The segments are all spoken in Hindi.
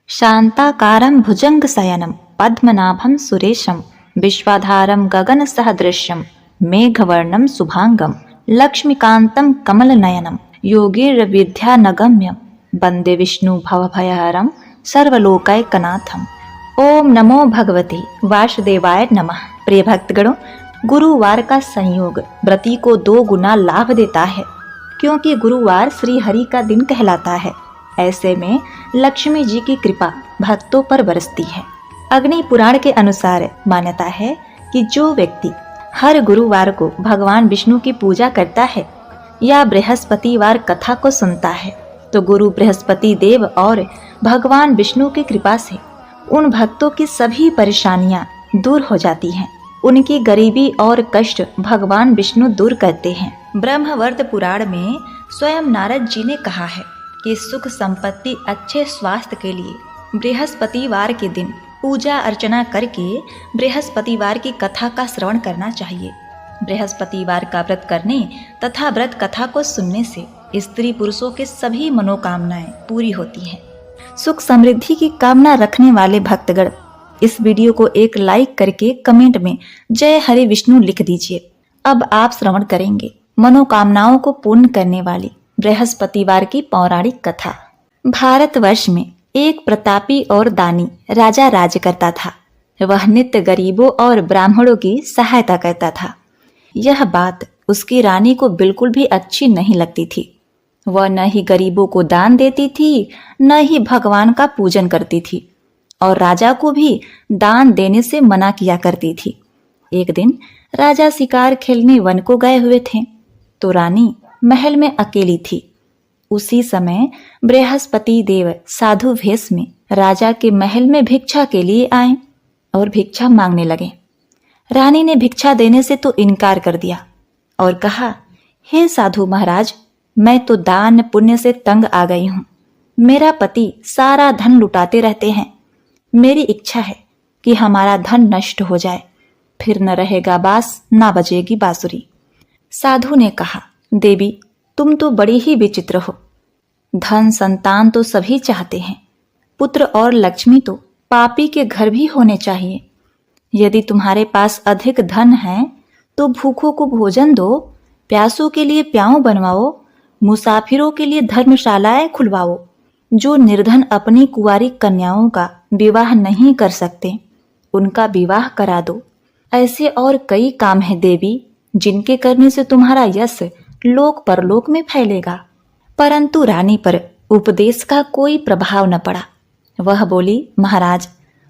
शान्ताकारं भुजङ्गशयनं पद्मनाभं सुरेशं विश्वाधारं गगनसदृशं मेघवर्णं शुभांगं लक्ष्मीकान्तं कमलनयनं योगीन्द्रविद्यानगम्यं वन्दे विष्णुभवभयहरं सर्वलोकैकनाथम्। ओम नमो भगवते वासुदेवाय नमः। प्रिय भक्तगणों, गुरुवार का संयोग व्रती को 2 गुना लाभ देता है, क्योंकि गुरुवार श्री हरि का दिन कहलाता है। ऐसे में लक्ष्मी जी की कृपा भक्तों पर बरसती है। अग्नि पुराण के अनुसार मान्यता है कि जो व्यक्ति हर गुरुवार को भगवान विष्णु की पूजा करता है या बृहस्पतिवार कथा को सुनता है, तो गुरु बृहस्पति देव और भगवान विष्णु की कृपा से उन भक्तों की सभी परेशानियां दूर हो जाती हैं। उनकी गरीबी और कष्ट भगवान विष्णु दूर करते हैं। ब्रह्मवर्त पुराण में स्वयं नारद जी ने कहा है कि सुख संपत्ति अच्छे स्वास्थ्य के लिए बृहस्पतिवार के दिन पूजा अर्चना करके बृहस्पतिवार की कथा का श्रवण करना चाहिए। बृहस्पतिवार का व्रत करने तथा व्रत कथा को सुनने से स्त्री पुरुषों के सभी मनोकामनाएं पूरी होती हैं। सुख समृद्धि की कामना रखने वाले भक्तगण इस वीडियो को एक लाइक करके कमेंट में जय हरि विष्णु लिख दीजिए। अब आप श्रवण करेंगे मनोकामनाओं को पूर्ण करने वाली बृहस्पतिवार की पौराणिक कथा। भारतवर्ष में एक प्रतापी और दानी राजा राज करता था। वह नित्य गरीबों और ब्राह्मणों की सहायता करता था। यह बात उसकी रानी को बिल्कुल भी अच्छी नहीं लगती थी। वह न ही गरीबों को दान देती थी, न ही भगवान का पूजन करती थी, और राजा को भी दान देने से मना किया करती थी। एक दिन राजा शिकार खेलने वन को गए हुए थे, तो रानी महल में अकेली थी। उसी समय बृहस्पति देव साधु वेश में राजा के महल में भिक्षा के लिए आए और भिक्षा मांगने लगे। रानी ने भिक्षा देने से तो इनकार कर दिया और कहा, हे साधु महाराज, मैं तो दान पुण्य से तंग आ गई हूँ। मेरा पति सारा धन लुटाते रहते हैं। मेरी इच्छा है कि हमारा धन नष्ट हो जाए, फिर न रहेगा बांस, न बजेगी बांसुरी। साधु ने कहा, देवी, तुम तो बड़ी ही विचित्र हो। धन संतान तो सभी चाहते हैं, पुत्र और लक्ष्मी तो पापी के घर भी होने चाहिए। यदि तुम्हारे पास अधिक धन है तो भूखों को भोजन दो, प्यासों के लिए प्याऊ बनवाओ, मुसाफिरों के लिए धर्मशालाएं खुलवाओ। जो निर्धन अपनी कुंवारी कन्याओं का विवाह नहीं कर सकते, उनका विवाह करा दो। ऐसे और कई काम हैं देवी, जिनके करने से तुम्हारा यश लोक परलोक में फैलेगा। परंतु रानी पर उपदेश का कोई प्रभाव न पड़ा। वह बोली, महाराज,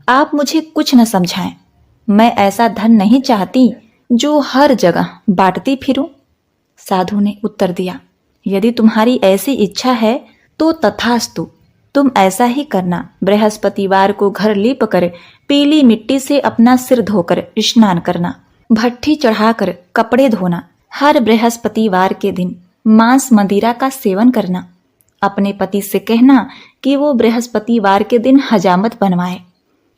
आप मुझे कुछ न समझाएं। मैं ऐसा धन नहीं चाहती जो हर जगह बांटती फिरूं। साधु ने उत्तर दिया, यदि तुम्हारी ऐसी इच्छा है तो तथास्तु, तुम ऐसा ही करना। बृहस्पतिवार को घर लीप कर पीली मिट्टी से अपना सिर धोकर स्नान करना, भट्ठी चढ़ाकर कपड़े धोना, हर बृहस्पतिवार के दिन मांस मदिरा का सेवन करना। अपने पति से कहना कि वो बृहस्पतिवार के दिन हजामत बनवाए।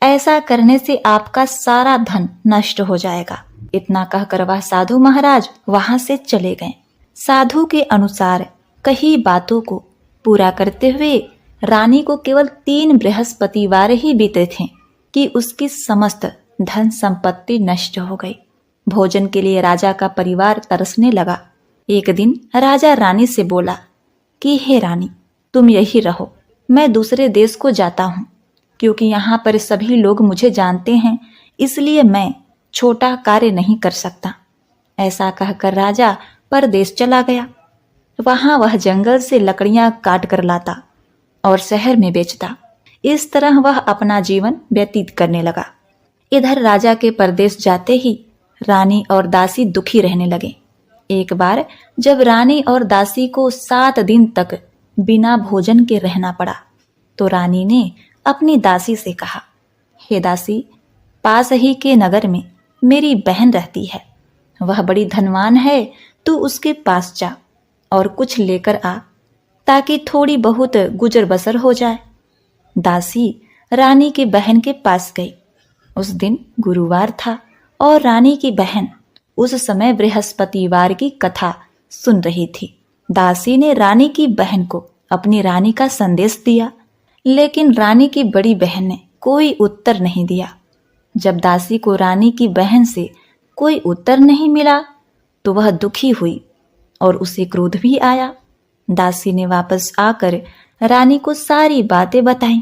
ऐसा करने से आपका सारा धन नष्ट हो जाएगा। इतना कहकर वह साधु महाराज वहां से चले गए। साधु के अनुसार कही बातों को पूरा करते हुए रानी को केवल 3 बृहस्पतिवार ही बीते थे कि उसकी समस्त धन संपत्ति नष्ट हो गई। भोजन के लिए राजा का परिवार तरसने लगा। एक दिन राजा रानी से बोला कि हे रानी, तुम यही रहो, मैं दूसरे देश को जाता हूँ, क्योंकि यहाँ पर सभी लोग मुझे जानते हैं, इसलिए मैं छोटा कार्य नहीं कर सकता। ऐसा कहकर राजा परदेश चला गया। वहां वह जंगल से लकड़ियां काट कर लाता और शहर में बेचता। इस तरह वह अपना जीवन व्यतीत करने लगा। इधर राजा के परदेश जाते ही रानी और दासी दुखी रहने लगे। एक बार जब रानी और दासी को 7 दिन तक बिना भोजन के रहना पड़ा, तो रानी ने अपनी दासी से कहा, हे दासी, पास ही के नगर में मेरी बहन रहती है। वह बड़ी धनवान है, तू उसके पास जा और कुछ लेकर आ, ताकि थोड़ी बहुत गुजर बसर हो जाए। दासी रानी की बहन के पास गई। उस दिन गुरुवार था और रानी की बहन उस समय बृहस्पतिवार की कथा सुन रही थी। दासी ने रानी की बहन को अपनी रानी का संदेश दिया, लेकिन रानी की बड़ी बहन ने कोई उत्तर नहीं दिया। जब दासी को रानी की बहन से कोई उत्तर नहीं मिला तो वह दुखी हुई और उसे क्रोध भी आया। दासी ने वापस आकर रानी को सारी बातें बताईं।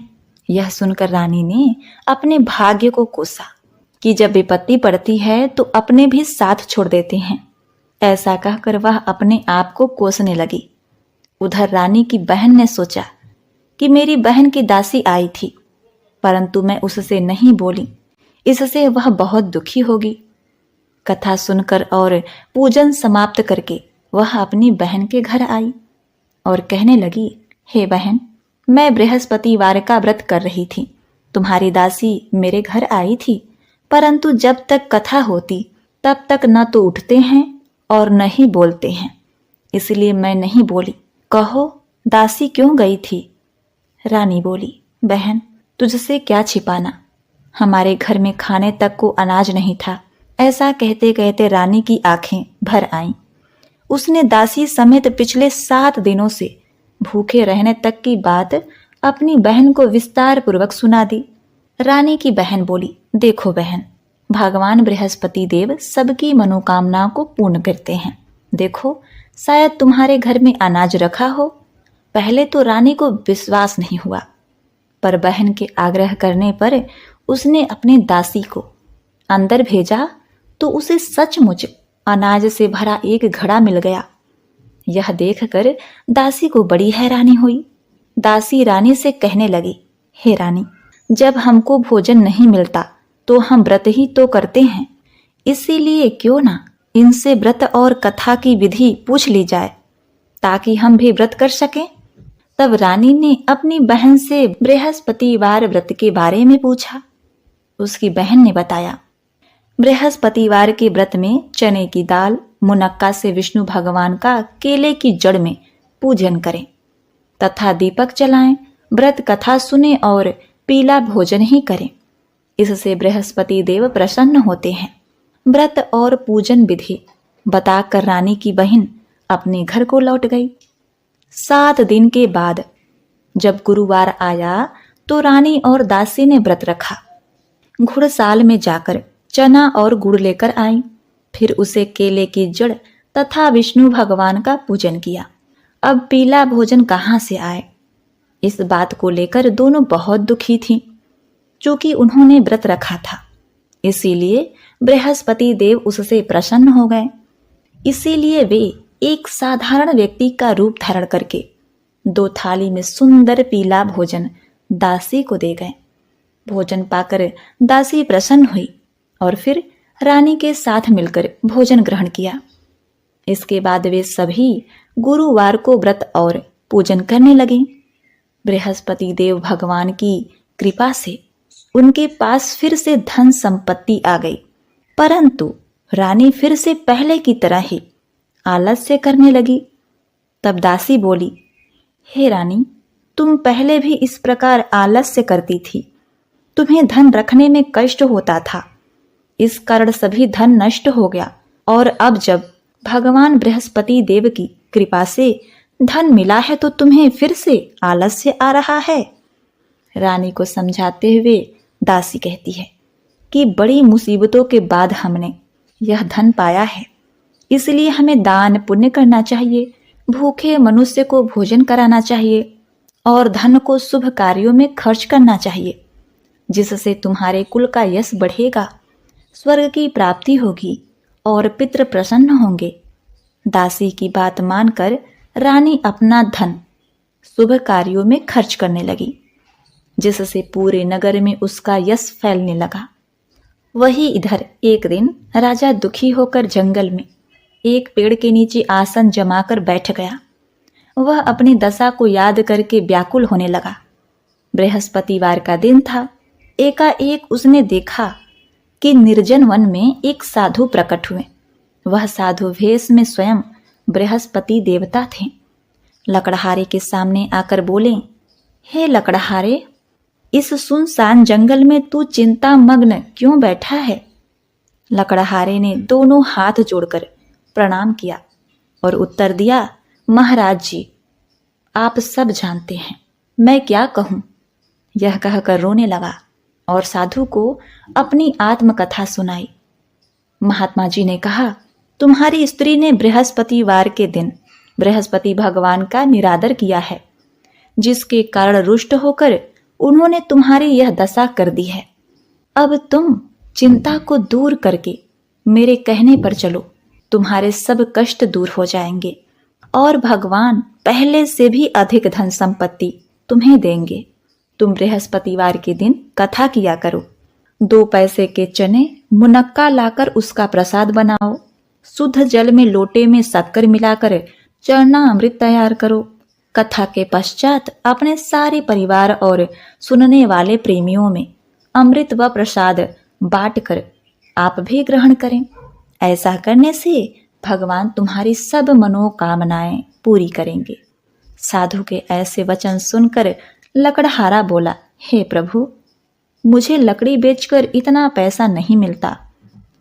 यह सुनकर रानी ने अपने भाग्य को कोसा कि जब विपत्ति पड़ती है तो अपने भी साथ छोड़ देते हैं। ऐसा कहकर वह अपने आप को कोसने लगी। उधर रानी की बहन ने सोचा कि मेरी बहन की दासी आई थी, परंतु मैं उससे नहीं बोली, इससे वह बहुत दुखी होगी। कथा सुनकर और पूजन समाप्त करके वह अपनी बहन के घर आई और कहने लगी, हे बहन, मैं बृहस्पतिवार का व्रत कर रही थी। तुम्हारी दासी मेरे घर आई थी, परंतु जब तक कथा होती तब तक न तो उठते हैं और न ही बोलते हैं, इसलिए मैं नहीं बोली। कहो, दासी क्यों गई थी? रानी बोली, बहन, तुझसे क्या छिपाना, हमारे घर में खाने तक को अनाज नहीं था। ऐसा कहते कहते रानी की आंखें भर आईं। उसने दासी समेत पिछले 7 दिनों से भूखे रहने तक की बात अपनी बहन को विस्तार पूर्वक सुना दी। रानी की बहन बोली, देखो बहन, भगवान बृहस्पति देव सबकी मनोकामनाओं को पूर्ण करते हैं। देखो, शायद तुम्हारे घर में अनाज रखा हो। पहले तो रानी को विश्वास नहीं हुआ, पर बहन के आग्रह करने पर उसने अपनी दासी को अंदर भेजा तो उसे सचमुच अनाज से भरा एक घड़ा मिल गया। यह देखकर दासी को बड़ी हैरानी हुई। दासी रानी से कहने लगी, हे रानी, जब हमको भोजन नहीं मिलता तो हम व्रत ही तो करते हैं, इसीलिए क्यों ना इनसे व्रत और कथा की विधि पूछ ली जाए ताकि हम भी व्रत कर सकें। तब रानी ने अपनी बहन से बृहस्पतिवार व्रत के बारे में पूछा। उसकी बहन ने बताया, बृहस्पतिवार के व्रत में चने की दाल, मुनक्का से विष्णु भगवान का केले की जड़ में पूजन करें तथा दीपक जलाएं, व्रत कथा सुने और पीला भोजन ही करें। इससे बृहस्पति देव प्रसन्न होते हैं। व्रत और पूजन विधि बताकर रानी की बहन अपने घर को लौट गई। 7 दिन के बाद जब गुरुवार आया तो रानी और दासी ने व्रत रखा। घुड़साल में जाकर चना और गुड़ लेकर आई, फिर उसे केले की जड़ तथा विष्णु भगवान का पूजन किया। अब पीला भोजन कहाँ से आए, इस बात को लेकर दोनों बहुत दुखी थीं। चूंकि उन्होंने व्रत रखा था, इसीलिए बृहस्पति देव उससे प्रसन्न हो गए। इसीलिए वे एक साधारण व्यक्ति का रूप धारण करके 2 थाली में सुंदर पीला भोजन दासी को दे गए। भोजन पाकर दासी प्रसन्न हुई और फिर रानी के साथ मिलकर भोजन ग्रहण किया। इसके बाद वे सभी गुरुवार को व्रत और पूजन करने लगे। बृहस्पति देव भगवान की कृपा से उनके पास फिर से धन संपत्ति आ गई, परंतु रानी फिर से पहले की तरह ही आलस्य करने लगी। तब दासी बोली, हे रानी, तुम पहले भी इस प्रकार आलस्य करती थी। तुम्हें धन रखने में कष्ट होता था, इस कारण सभी धन नष्ट हो गया, और अब जब भगवान बृहस्पति देव की कृपा से धन मिला है तो तुम्हें फिर से आलस्य आ रहा है। रानी को समझाते हुए दासी कहती है कि बड़ी मुसीबतों के बाद हमने यह धन पाया है, इसलिए हमें दान पुण्य करना चाहिए, भूखे मनुष्य को भोजन कराना चाहिए और धन को शुभ कार्यों में खर्च करना चाहिए, जिससे तुम्हारे कुल का यश बढ़ेगा, स्वर्ग की प्राप्ति होगी और पितृ प्रसन्न होंगे। दासी की बात मानकर रानी अपना धन शुभ कार्यों में खर्च करने लगी, जिससे पूरे नगर में उसका यश फैलने लगा। वही इधर एक दिन राजा दुखी होकर जंगल में एक पेड़ के नीचे आसन जमाकर बैठ गया। वह अपनी दशा को याद करके व्याकुल होने लगा। बृहस्पतिवार का दिन था। एकाएक उसने देखा कि निर्जन वन में एक साधु प्रकट हुए। वह साधु वेश में स्वयं बृहस्पति देवता थे। लकड़हारे के सामने आकर बोले, हे लकड़हारे, इस सुनसान जंगल में तू चिंता मग्न क्यों बैठा है? लकड़हारे ने दोनों हाथ जोड़कर प्रणाम किया और उत्तर दिया, महाराज जी, आप सब जानते हैं, मैं क्या कहूँ, यह कहकर रोने लगा और साधु को अपनी आत्मकथा सुनाई। महात्मा जी ने कहा, तुम्हारी स्त्री ने बृहस्पतिवार के दिन बृहस्पति भगवान का निरादर किया है, जिसके कारण रुष्ट होकर उन्होंने तुम्हारी यह दशा कर दी है। अब तुम चिंता को दूर करके मेरे कहने पर चलो, तुम्हारे सब कष्ट दूर हो जाएंगे और भगवान पहले से भी अधिक धन संपत्ति तुम्हें देंगे। तुम बृहस्पतिवार के दिन कथा किया करो। 2 पैसे के चने मुनक्का लाकर उसका प्रसाद बनाओ। शुद्ध जल में लोटे में शक्कर मिलाकर चरना अमृत तैयार करो। कथा के पश्चात अपने सारे परिवार और सुनने वाले प्रेमियों में अमृत व प्रसाद बांटकर आप भी ग्रहण करें। ऐसा करने से भगवान तुम्हारी सब मनोकामनाएं पूरी करेंगे। साधु के ऐसे वचन सुनकर लकड़हारा बोला, हे प्रभु, मुझे लकड़ी बेचकर इतना पैसा नहीं मिलता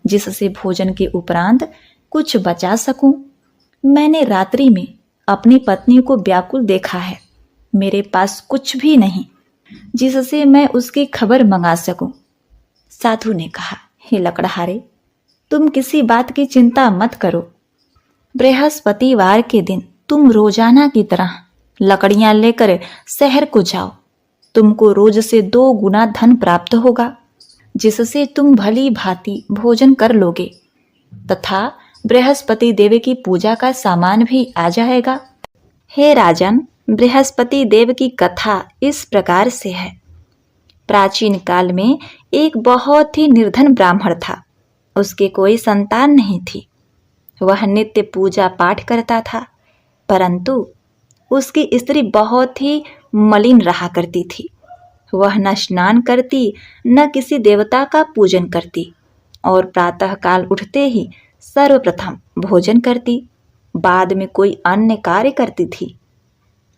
जिससे भोजन के उपरांत कुछ बचा सकूं। मैंने रात्रि में अपनी पत्नी को व्याकुल देखा है। मेरे पास कुछ भी नहीं जिससे मैं उसकी खबर मंगा सकूं। साधु ने कहा, हे लकड़हारे, तुम किसी बात की चिंता मत करो। बृहस्पतिवार के दिन तुम रोजाना की तरह लकड़ियां लेकर शहर को जाओ। तुमको रोज से 2 गुना धन प्राप्त होगा, जिससे तुम भली भांति भोजन कर लोगे तथा बृहस्पति देव की पूजा का सामान भी आ जाएगा। हे राजन, बृहस्पति देव की कथा इस प्रकार से है। प्राचीन काल में एक बहुत ही निर्धन ब्राह्मण था। उसके कोई संतान नहीं थी। वह नित्य पूजा पाठ करता था, परंतु उसकी स्त्री बहुत ही मलिन रहा करती थी। वह न स्नान करती न किसी देवता का पूजन करती और प्रातः काल उठते ही सर्वप्रथम भोजन करती, बाद में कोई अन्य कार्य करती थी।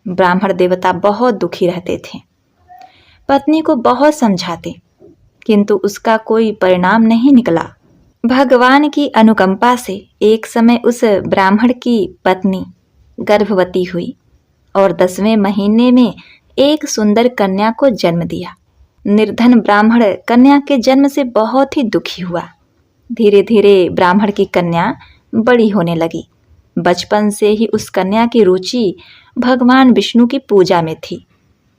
ब्राह्मण देवता बहुत दुखी रहते थे। पत्नी को बहुत समझाते, किंतु उसका कोई परिणाम नहीं निकला। भगवान की अनुकंपा से एक समय उस ब्राह्मण की पत्नी गर्भवती हुई और 10वें महीने में एक सुंदर कन्या को जन्म दिया। निर्धन ब्राह्मण कन्या के जन्म से बहुत ही दुखी हुआ। धीरे धीरे ब्राह्मण की कन्या बड़ी होने लगी। बचपन से ही उस कन्या की रुचि भगवान विष्णु की पूजा में थी।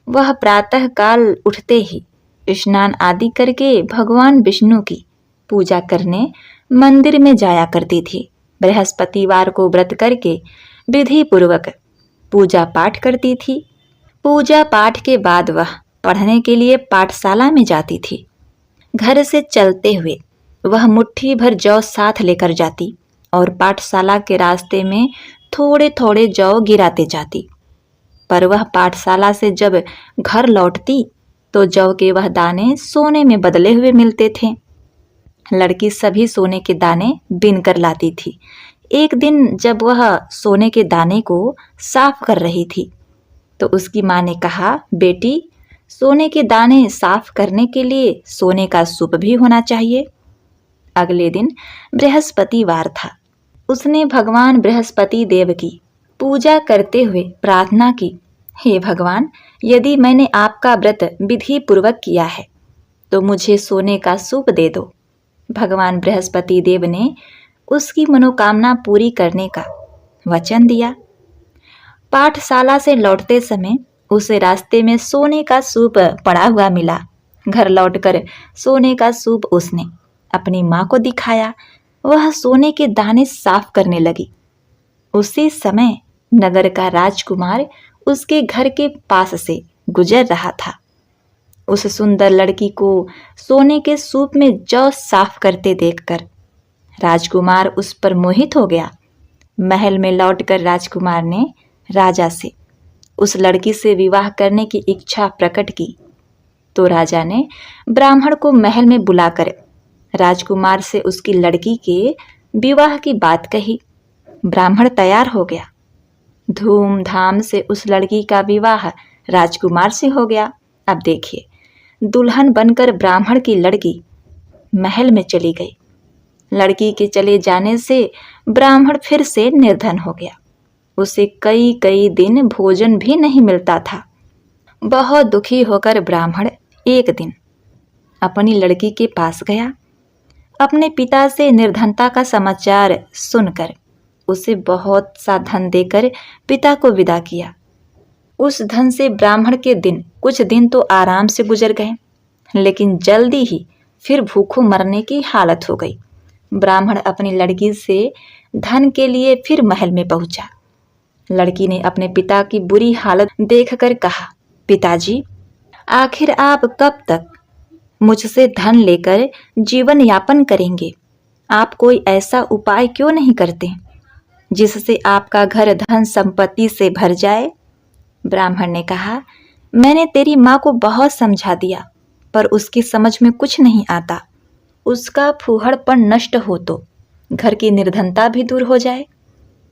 वह प्रातः काल उठते ही स्नान आदि करके भगवान विष्णु की पूजा करने मंदिर में जाया करती थी। बृहस्पतिवार को व्रत करके विधि पूर्वक पूजा पाठ करती थी। पूजा पाठ के बाद वह पढ़ने के लिए पाठशाला में जाती थी। घर से चलते हुए वह मुट्ठी भर जौ साथ लेकर जाती और पाठशाला के रास्ते में थोड़े थोड़े जौ गिराते जाती। पर वह पाठशाला से जब घर लौटती तो जौ के वह दाने सोने में बदले हुए मिलते थे। लड़की सभी सोने के दाने बीन कर लाती थी। एक दिन जब वह सोने के दाने को साफ कर रही थी तो उसकी माँ ने कहा, बेटी, सोने के दाने साफ करने के लिए सोने का सूप भी होना चाहिए। अगले दिन बृहस्पतिवार था। उसने भगवान बृहस्पति देव की पूजा करते हुए प्रार्थना की, हे भगवान, यदि मैंने आपका व्रत विधि पूर्वक किया है तो मुझे सोने का सूप दे दो। भगवान बृहस्पति देव ने उसकी मनोकामना पूरी करने का वचन दिया। पाठशाला से लौटते समय उसे रास्ते में सोने का सूप पड़ा हुआ मिला। घर लौटकर सोने का सूप उसने अपनी माँ को दिखाया। वह सोने के दाने साफ करने लगी। उसी समय नगर का राजकुमार उसके घर के पास से गुजर रहा था। उस सुंदर लड़की को सोने के सूप में जौ साफ करते देखकर राजकुमार उस पर मोहित हो गया। महल में लौटकर राजकुमार ने राजा से उस लड़की से विवाह करने की इच्छा प्रकट की तो राजा ने ब्राह्मण को महल में बुलाकर राजकुमार से उसकी लड़की के विवाह की बात कही। ब्राह्मण तैयार हो गया। धूमधाम से उस लड़की का विवाह राजकुमार से हो गया। अब देखिए, दुल्हन बनकर ब्राह्मण की लड़की महल में चली गई। लड़की के चले जाने से ब्राह्मण फिर से निर्धन हो गया। उसे कई कई दिन भोजन भी नहीं मिलता था। बहुत दुखी होकर ब्राह्मण एक दिन अपनी लड़की के पास गया। अपने पिता से निर्धनता का समाचार सुनकर उसे बहुत सा धन देकर पिता को विदा किया। उस धन से ब्राह्मण के दिन कुछ दिन तो आराम से गुजर गए, लेकिन जल्दी ही फिर भूखों मरने की हालत हो गई। ब्राह्मण अपनी लड़की से धन के लिए फिर महल में पहुंचा। लड़की ने अपने पिता की बुरी हालत देखकर कहा, पिताजी, आखिर आप कब तक मुझसे धन लेकर जीवन यापन करेंगे? आप कोई ऐसा उपाय क्यों नहीं करते जिससे आपका घर धन संपत्ति से भर जाए? ब्राह्मण ने कहा, मैंने तेरी माँ को बहुत समझा दिया, पर उसकी समझ में कुछ नहीं आता। उसका फूहड़पन नष्ट हो तो घर की निर्धनता भी दूर हो जाए।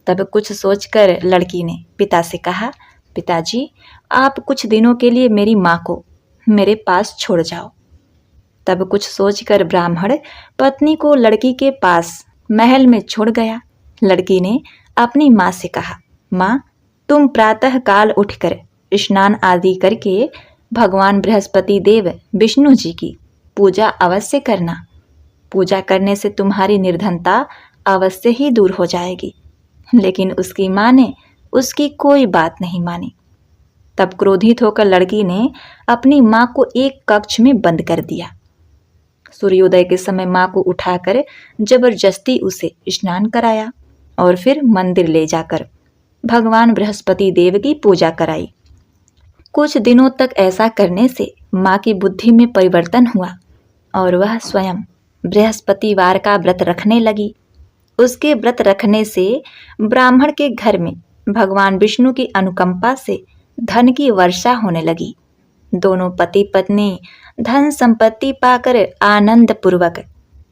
तब कुछ सोचकर लड़की ने पिता से कहा, पिताजी, आप कुछ दिनों के लिए मेरी माँ को मेरे पास छोड़ जाओ। तब कुछ सोचकर ब्राह्मण पत्नी को लड़की के पास महल में छोड़ गया। लड़की ने अपनी माँ से कहा, माँ, तुम प्रातः काल उठकर स्नान आदि करके भगवान बृहस्पति देव विष्णु जी की पूजा अवश्य करना। पूजा करने से तुम्हारी निर्धनता अवश्य ही दूर हो जाएगी। लेकिन उसकी माँ ने उसकी कोई बात नहीं मानी। तब क्रोधित होकर लड़की ने अपनी माँ को एक कक्ष में बंद कर दिया। सूर्योदय के समय माँ को उठाकर जबरदस्ती उसे स्नान कराया और फिर मंदिर ले जाकर भगवान बृहस्पति देव की पूजा कराई। कुछ दिनों तक ऐसा करने से माँ की बुद्धि में परिवर्तन हुआ और वह स्वयं बृहस्पतिवार का व्रत रखने लगी। उसके व्रत रखने से ब्राह्मण के घर में भगवान विष्णु की अनुकंपा से धन की वर्षा होने लगी। दोनों पति पत्नी धन संपत्ति पाकर आनंद पूर्वक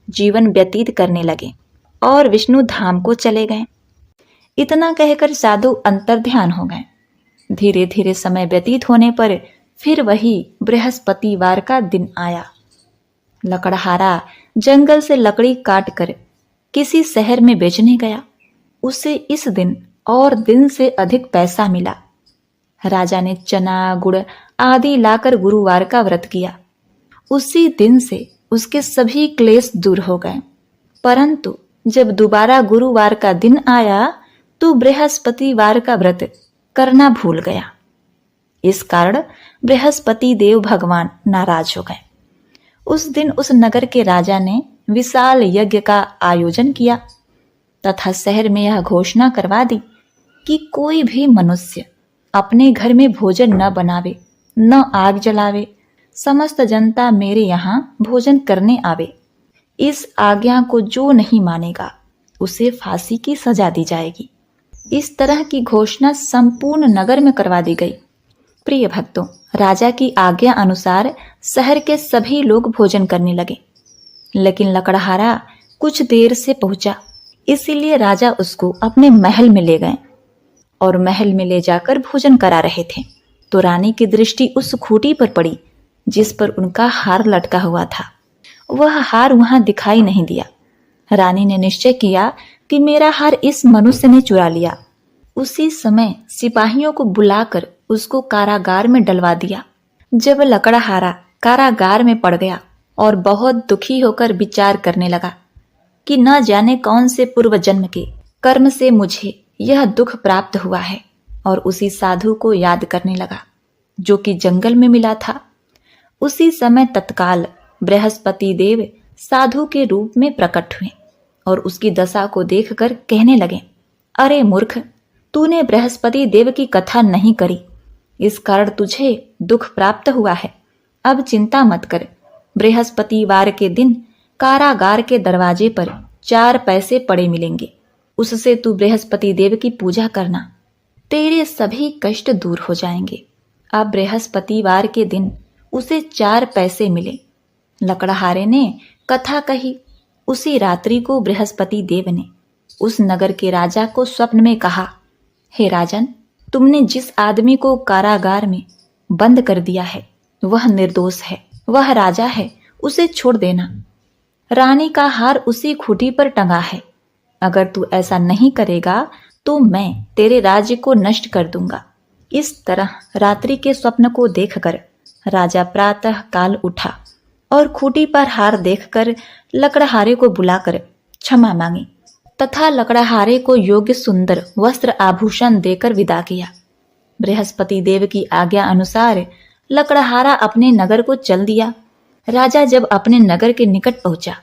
जीवन व्यतीत करने लगे और विष्णु धाम को चले गए। इतना कहकर साधु अंतर्ध्यान हो गए। धीरे धीरे समय व्यतीत होने पर फिर वही बृहस्पतिवार का दिन आया। लकड़हारा जंगल से लकड़ी काट कर किसी शहर में बेचने गया। उसे इस दिन और दिन से अधिक पैसा मिला। राजा ने चना गुड़ आदि लाकर गुरुवार का व्रत किया। उसी दिन से उसके सभी क्लेश दूर हो गए। परंतु जब दोबारा गुरुवार का दिन आया तो बृहस्पतिवार का व्रत करना भूल गया। इस कारण बृहस्पति देव भगवान नाराज हो गए। उस दिन उस नगर के राजा ने विशाल यज्ञ का आयोजन किया तथा शहर में यह घोषणा करवा दी कि कोई भी मनुष्य अपने घर में भोजन न बनावे, न आग जलावे। समस्त जनता मेरे यहाँ भोजन करने आवे। इस आज्ञा को जो नहीं मानेगा उसे फांसी की सजा दी जाएगी। इस तरह की घोषणा संपूर्ण नगर में करवा दी गई। प्रिय भक्तों, राजा की आज्ञा अनुसार शहर के सभी लोग भोजन करने लगे, लेकिन लकड़हारा कुछ देर से पहुंचा, इसीलिए राजा उसको अपने महल में ले गए और महल में ले जाकर भोजन करा रहे थे तो रानी की दृष्टि उस खूंटी पर पड़ी जिस पर उनका हार लटका हुआ था। वह हार वहां दिखाई नहीं दिया। रानी ने निश्चय किया कि मेरा हार इस मनुष्य ने चुरा लिया। उसी समय सिपाहियों को बुलाकर उसको कारागार में डलवा दिया। जब लकड़हारा कारागार में पड़ गया और बहुत दुखी होकर विचार करने लगा कि न जाने कौन से पूर्व जन्म के कर्म से मुझे यह दुख प्राप्त हुआ है, और उसी साधु को याद करने लगा जो कि जंगल में मिला था। उसी समय तत्काल बृहस्पति देव साधु के रूप में प्रकट हुए और उसकी दशा को देखकर कहने लगे, अरे मूर्ख, तूने बृहस्पति देव की कथा नहीं करी, इस कारण तुझे दुख प्राप्त हुआ है। अब चिंता मत कर। बृहस्पतिवार के दिन कारागार के दरवाजे पर 4 पैसे पड़े मिलेंगे, उससे तू बृहस्पति देव की पूजा करना, तेरे सभी कष्ट दूर हो जाएंगे। अब बृहस्पतिवार के दिन उसे 4 पैसे मिले। लकड़हारे ने कथा कही। उसी रात्रि को बृहस्पति देव ने उस नगर के राजा को स्वप्न में कहा, हे राजन, तुमने जिस आदमी को कारागार में बंद कर दिया है वह निर्दोष है, वह राजा है, उसे छोड़ देना। रानी का हार उसी खूंटी पर टंगा है। अगर तू ऐसा नहीं करेगा तो मैं तेरे राज्य को नष्ट कर दूंगा। इस तरह रात्रि के स्वप्न को देखकर राजा प्रातः काल उठा और खूंटी पर हार देखकर लकड़हारे को बुलाकर क्षमा मांगी तथा लकड़हारे को योग्य सुंदर वस्त्र आभूषण देकर विदा किया। बृहस्पति देव की आज्ञा अनुसार लकड़हारा अपने नगर को चल दिया। राजा जब अपने नगर के निकट पहुंचा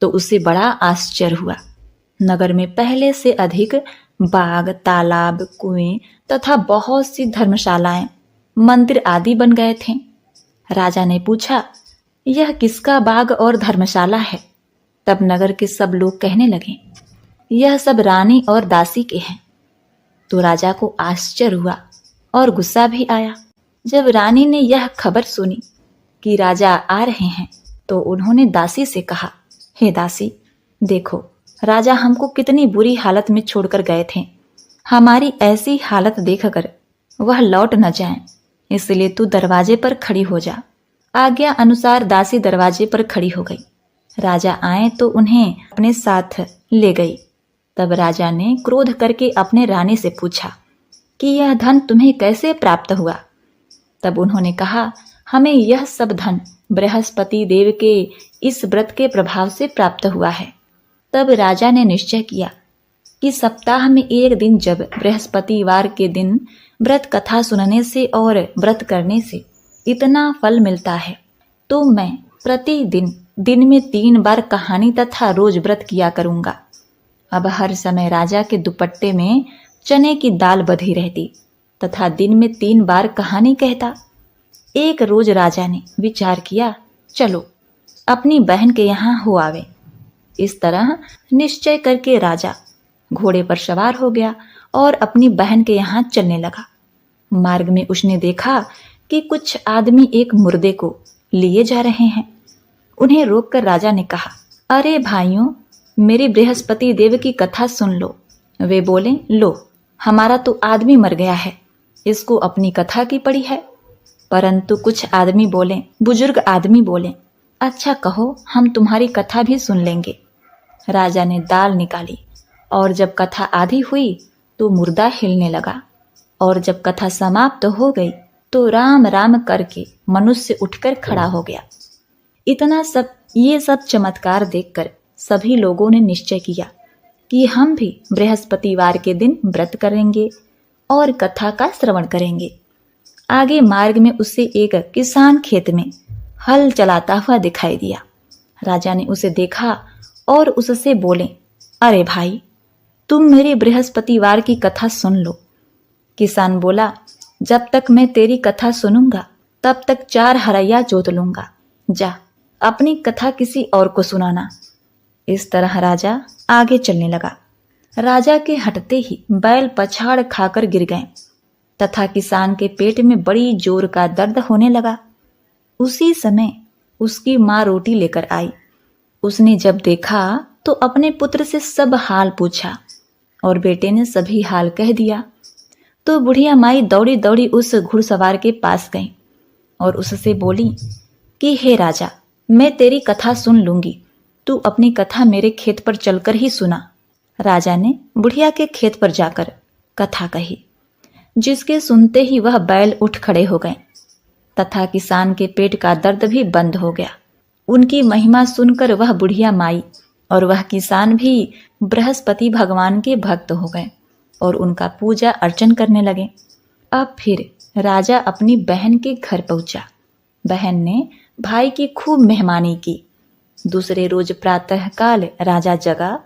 तो उसे बड़ा आश्चर्य हुआ। नगर में पहले से अधिक बाग, तालाब, कुएं तथा बहुत सी धर्मशालाएं, मंदिर आदि बन गए थे। राजा ने पूछा, यह किसका बाग और धर्मशाला है? तब नगर के सब लोग कहने लगे, यह सब रानी और दासी के हैं। तो राजा को आश्चर्य हुआ और गुस्सा भी आया। जब रानी ने यह खबर सुनी कि राजा आ रहे हैं तो उन्होंने दासी से कहा, हे दासी, देखो राजा हमको कितनी बुरी हालत में छोड़कर गए थे। हमारी ऐसी हालत देखकर वह लौट न जाएं, इसलिए तू दरवाजे पर खड़ी हो जा। आज्ञा अनुसार दासी दरवाजे पर खड़ी हो गई। राजा आए तो उन्हें अपने साथ ले गई। तब राजा ने क्रोध करके अपने रानी से पूछा कि यह धन तुम्हें कैसे प्राप्त हुआ? तब उन्होंने कहा, हमें यह सब धन बृहस्पति देव के इस व्रत के प्रभाव से प्राप्त हुआ है। तब राजा ने निश्चय किया कि सप्ताह में एक दिन जब बृहस्पतिवार के दिन व्रत कथा सुनने से और व्रत करने से इतना फल मिलता है तो मैं प्रतिदिन दिन में 3 बार कहानी तथा रोज व्रत किया करूंगा। अब हर समय राजा के दुपट्टे में चने की दाल बधी रहती तथा दिन में 3 बार कहानी कहता। एक रोज राजा ने विचार किया, चलो अपनी बहन के यहाँ हो आवे। इस तरह निश्चय करके राजा घोड़े पर सवार हो गया और अपनी बहन के यहाँ चलने लगा। मार्ग में उसने देखा कि कुछ आदमी एक मुर्दे को लिए जा रहे हैं। उन्हें रोककर राजा ने कहा, अरे भाइयों, मेरी बृहस्पति देव की कथा सुन लो। वे बोले, लो हमारा तो आदमी मर गया है, इसको अपनी कथा की पड़ी है। परंतु कुछ आदमी बोले, बुजुर्ग आदमी बोले, अच्छा कहो, हम तुम्हारी कथा भी सुन लेंगे। राजा ने दाल निकाली और जब कथा आधी हुई तो मुर्दा हिलने लगा और जब कथा समाप्त हो गई तो राम राम करके मनुष्य उठकर खड़ा हो गया। ये सब चमत्कार देखकर सभी लोगों ने निश्चय किया कि हम भी बृहस्पतिवार के दिन व्रत करेंगे और कथा का श्रवण करेंगे। आगे मार्ग में उसे एक किसान खेत में हल चलाता हुआ दिखाई दिया। राजा ने उसे देखा और उससे बोले, अरे भाई, तुम मेरी बृहस्पतिवार की कथा सुन लो। किसान बोला, जब तक मैं तेरी कथा सुनूंगा तब तक 4 हरैया जोत लूंगा। जा अपनी कथा किसी और को सुनाना। इस तरह राजा आगे चलने लगा। राजा के हटते ही बैल पछाड़ खाकर गिर गए तथा किसान के पेट में बड़ी जोर का दर्द होने लगा। उसी समय उसकी माँ रोटी लेकर आई। उसने जब देखा तो अपने पुत्र से सब हाल पूछा और बेटे ने सभी हाल कह दिया। तो बुढ़िया माई दौड़ी दौड़ी उस घुड़सवार के पास गई और उससे बोली कि हे राजा, मैं तेरी कथा सुन लूंगी, तू अपनी कथा मेरे खेत पर चलकर ही सुना। राजा ने बुढ़िया के खेत पर जाकर कथा कही, जिसके सुनते ही वह बैल उठ खड़े हो गए तथा किसान के पेट का दर्द भी बंद हो गया। उनकी महिमा सुनकर वह बुढ़िया माई और वह किसान भी बृहस्पति भगवान के भक्त हो गए और उनका पूजा अर्चन करने लगे। अब फिर राजा अपनी बहन के घर पहुंचा। बहन ने भाई की खूब मेहमानी की। दूसरे रोज प्रातः काल राजा जगा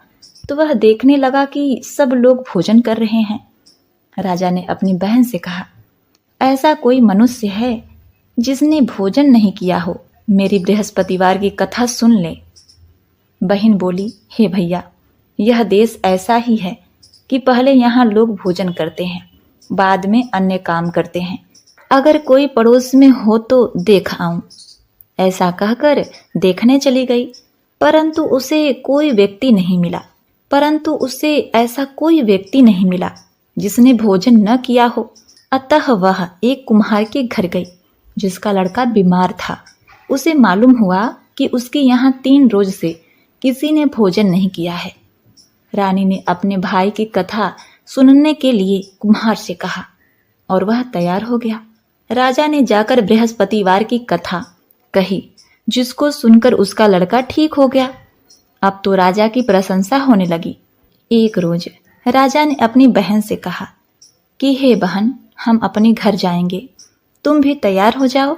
तो वह देखने लगा कि सब लोग भोजन कर रहे हैं। राजा ने अपनी बहन से कहा, ऐसा कोई मनुष्य है जिसने भोजन नहीं किया हो, मेरी बृहस्पतिवार की कथा सुन ले। बहन बोली, हे भैया, यह देश ऐसा ही है कि पहले यहाँ लोग भोजन करते हैं, बाद में अन्य काम करते हैं। अगर कोई पड़ोस में हो तो देख आऊं। ऐसा कहकर देखने चली गई, परंतु उसे ऐसा कोई व्यक्ति नहीं मिला जिसने भोजन न किया हो। अतः वह एक कुम्हार के घर गई जिसका लड़का बीमार था। उसे मालूम हुआ कि उसके यहाँ 3 रोज से किसी ने भोजन नहीं किया है। रानी ने अपने भाई की कथा सुनने के लिए कुम्हार से कहा, और वह तैयार हो गया। राजा ने जाकर बृहस्पतिवार की कथा कही, जिसको सुनकर उसका लड़का ठीक हो गया। अब तो राजा की प्रशंसा होने लगी। एक रोज राजा ने अपनी बहन से कहा कि हे बहन, हम अपने घर जाएंगे, तुम भी तैयार हो जाओ।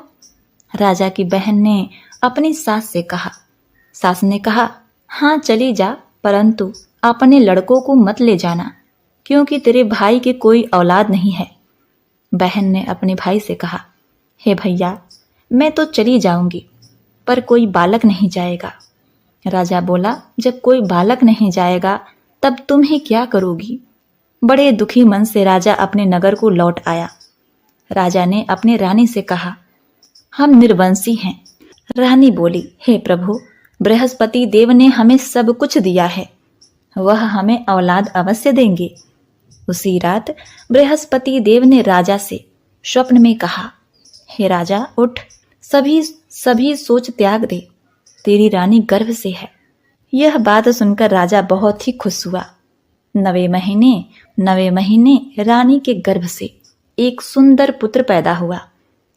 राजा की बहन ने अपनी सास से कहा। सास ने कहा, हाँ चली जा, परंतु अपने लड़कों को मत ले जाना, क्योंकि तेरे भाई के कोई औलाद नहीं है। बहन ने अपने भाई से कहा, हे भैया, मैं तो चली जाऊंगी, पर कोई बालक नहीं जाएगा। राजा बोला, जब कोई बालक नहीं जाएगा तब तुम ही क्या करोगी। बड़े दुखी मन से राजा अपने नगर को लौट आया। राजा ने अपने रानी से कहा, हम निर्वंशी हैं। रानी बोली, हे प्रभु, बृहस्पति देव ने हमें सब कुछ दिया है, वह हमें औलाद अवश्य देंगे। उसी रात बृहस्पति देव ने राजा से स्वप्न में कहा, हे राजा, उठ, सभी सोच त्याग दे, तेरी रानी गर्भ से है। यह बात सुनकर राजा बहुत ही खुश हुआ। 9वें महीने रानी के गर्भ से एक सुंदर पुत्र पैदा हुआ।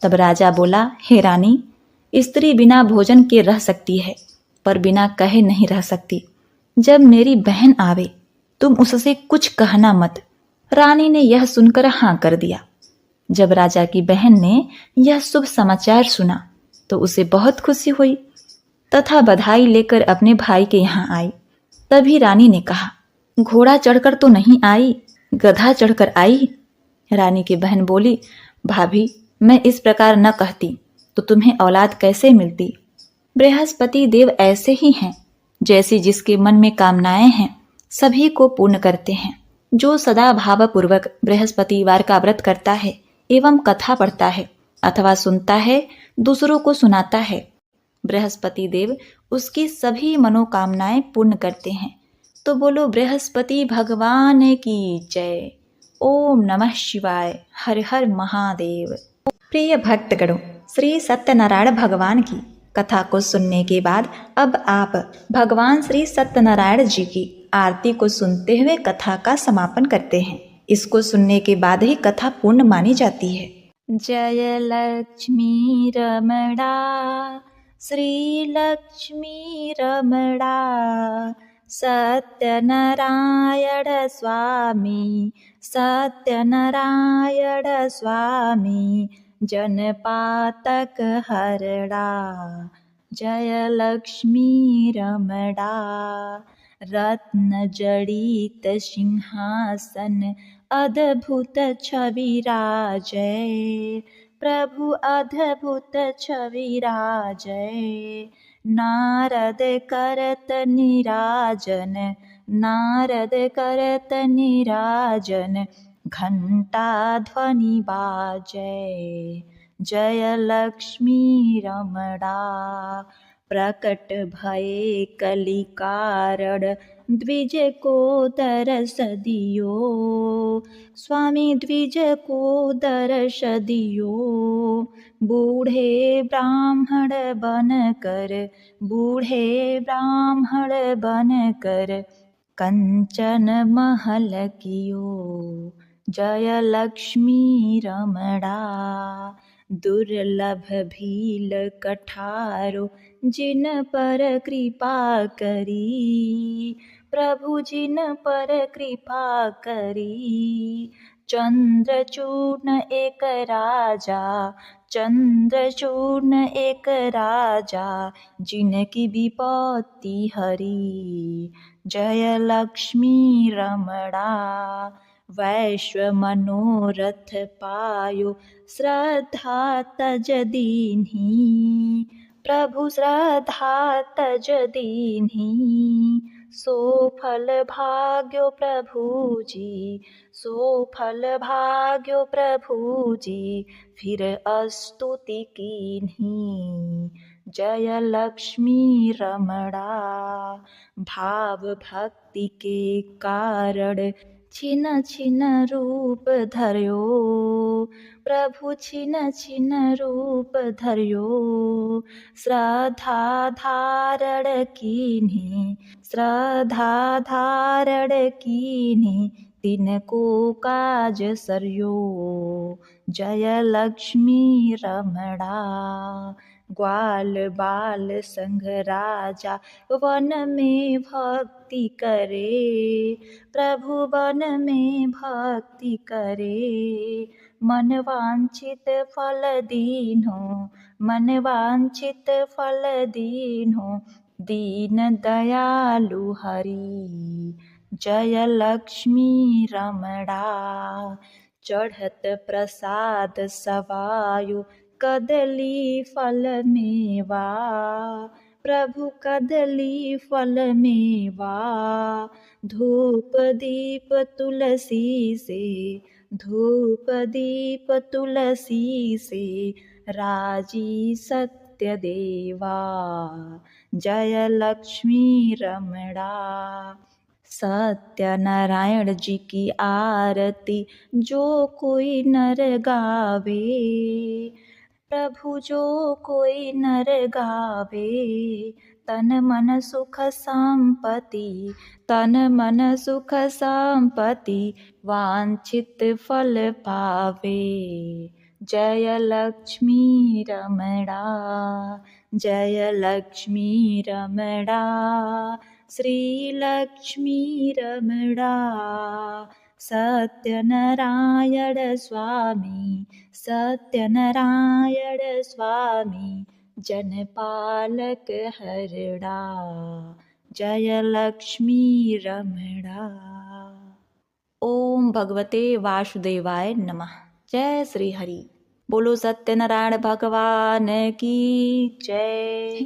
तब राजा बोला, हे रानी, स्त्री बिना भोजन के रह सकती है, पर बिना कहे नहीं रह सकती। जब मेरी बहन आवे तुम उससे कुछ कहना मत। रानी ने यह सुनकर हाँ कर दिया। जब राजा की बहन ने यह शुभ समाचार सुना तो उसे बहुत खुशी हुई तथा बधाई लेकर अपने भाई के यहाँ आई। तभी रानी ने कहा, घोड़ा चढ़कर तो नहीं आई, गधा चढ़कर आई। रानी की बहन बोली, भाभी, मैं इस प्रकार न कहती तो तुम्हें औलाद कैसे मिलती। बृहस्पति देव ऐसे ही हैं, जैसी जिसके मन में कामनाएं हैं सभी को पूर्ण करते हैं। जो सदा भावपूर्वक बृहस्पतिवार का व्रत करता है एवं कथा पढ़ता है अथवा सुनता है, दूसरों को सुनाता है, बृहस्पति देव उसकी सभी मनोकामनाएं पूर्ण करते हैं। तो बोलो बृहस्पति भगवान की जय। ओम नमः शिवाय। हर हर महादेव। प्रिय भक्तगणों, श्री सत्यनारायण भगवान की कथा को सुनने के बाद अब आप भगवान श्री सत्यनारायण जी की आरती को सुनते हुए कथा का समापन करते हैं। इसको सुनने के बाद ही कथा पूर्ण मानी जाती है। जय लक्ष्मी रमणा, श्री लक्ष्मी रमणा, सत्यनारायण स्वामी, सत्यनारायण स्वामी, जनपातक हरड़ा। जय लक्ष्मी रमणा, रत्न जड़ित सिंहासन, अद्भुत छवि राजय, प्रभु अद्भुत छवि राजय। नारद करत निराजन, नारद करत निराजन, घंटा ध्वनि बाजय। जय लक्ष्मी रमणा, प्रकट भये कलि कारण, द्विज को दरस दियो, स्वामी द्विज को दरस दियो। बूढ़े ब्राह्मण बन कर, बूढ़े ब्राह्मण बन कर, कंचन महल कियो। जय लक्ष्मी रमणा, दुर्लभ भील कठारो, जिन पर कृपा करी, प्रभु जिन पर कृपा करी। चंद्रचूर्ण एक राजा, चंद्रचूर्ण एक राजा, जिनकी विपत्ति हरी। जय लक्ष्मी रमणा, वैश्व मनोरथ पायो, श्रद्धा तज दीन्ही, प्रभु श्रद्धा तज दीन्ही। सो फल भाग्यो प्रभु जी, सो फल भाग्यो प्रभु जी, फिर स्तुति कीन्ही। जय लक्ष्मी रमणा, भाव भक्ति के कारण छिन छिन रूप धर्यो, प्रभु छिन छिन रूप धर्यो। श्रद्धा धारण कीन्ही, श्रद्धा धारण कीन्ही, तिनको काज सर्यो जय लक्ष्मी रमणा। ग्वाल बाल संग राजा वन में भक्ति करे, प्रभु वन में भक्ति करे। मन वांछित फल दीन्हो, मन वांछित फल दीन्हो, दीन दयालु हरि जय लक्ष्मी रमणा। चढ़त प्रसाद सवायो कदली फल मेवा, प्रभु कदली फल मेवा। धूप दीप तुलसी से, धूप दीप तुलसी से, राजी सत्य देवा जय लक्ष्मी रमणा। सत्यनारायण जी की आरती जो कोई नर गावे, प्रभु जो कोई नर गावे। तन मन सुख संपत्ति, तन मन सुख संपत्ति, वांछित फल पावे जय लक्ष्मी रमणा। जय लक्ष्मी रमणा, श्री लक्ष्मी रमणा। सत्यनारायण स्वामी, सत्यनारायण स्वामी, जनपालक हरड़ा जय लक्ष्मी रमणा। ओम भगवते वासुदेवाय नमः। जय श्री हरि। बोलो सत्यनारायण भगवान की जय।